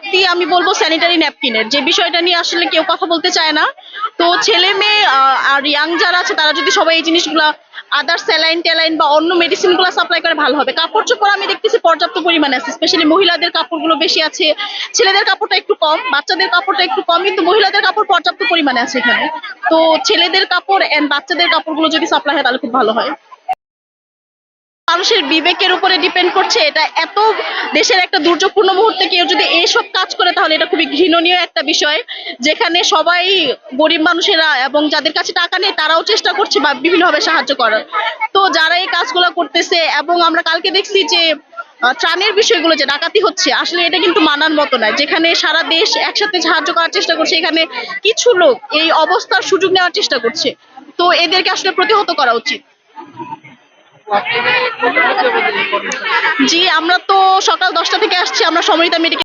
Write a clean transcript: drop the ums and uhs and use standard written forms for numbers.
ঘাটতি আমি বলবো স্যানিটারি ন্যাপকিনের, যে বিষয়টা নিয়ে আসলে কেউ কথা বলতে চায় না। তো ছেলে মেয়ে আর ইয়াং যারা আছে তারা যদি সবাই এই জিনিসগুলা আদার স্যালাইন ট্যালাইন বা অন্য মেডিসিন গুলো সাপ্লাই করে ভালো হবে। কাপড় চোপড় আমি দেখতেছি পর্যাপ্ত পরিমাণে আছে, স্পেশালি মহিলাদের কাপড়গুলো বেশি আছে, ছেলেদের কাপড়টা একটু কম, বাচ্চাদের কাপড়টা একটু কম, কিন্তু মহিলাদের কাপড় পর্যাপ্ত পরিমাণে আছে এখানে। তো ছেলেদের কাপড় এন্ড বাচ্চাদের কাপড়গুলো যদি সাপ্লাই হয় তাহলে খুব ভালো হয়। মানুষের বিবেকের উপরে ডিপেন্ড করছে এটা। এত দেশের একটা দুর্যোগপূর্ণ মুহূর্তে কেউ যদি এইসব কাজ করে তাহলে এটা খুবই ঘৃণনীয় একটা বিষয়, যেখানে সবাই গরিব মানুষেরা এবং যাদের কাছে টাকা নেই তারাও চেষ্টা করছে বা বিভিন্নভাবে সাহায্য করার। তো যারা এই কাজগুলো করতেছে, এবং আমরা কালকে দেখছি যে ত্রাণের বিষয়গুলো যে ডাকাতি হচ্ছে, আসলে এটা কিন্তু মানার মতো নয়। যেখানে সারা দেশ একসাথে সাহায্য করার চেষ্টা করছে, এখানে কিছু লোক এই অবস্থার সুযোগ নেওয়ার চেষ্টা করছে। তো এদেরকে আসলে প্রতিহত করা উচিত। জি, আমরা তো সকাল 10টা থেকে আসছি। আমরা সমরিতা মেডিকেল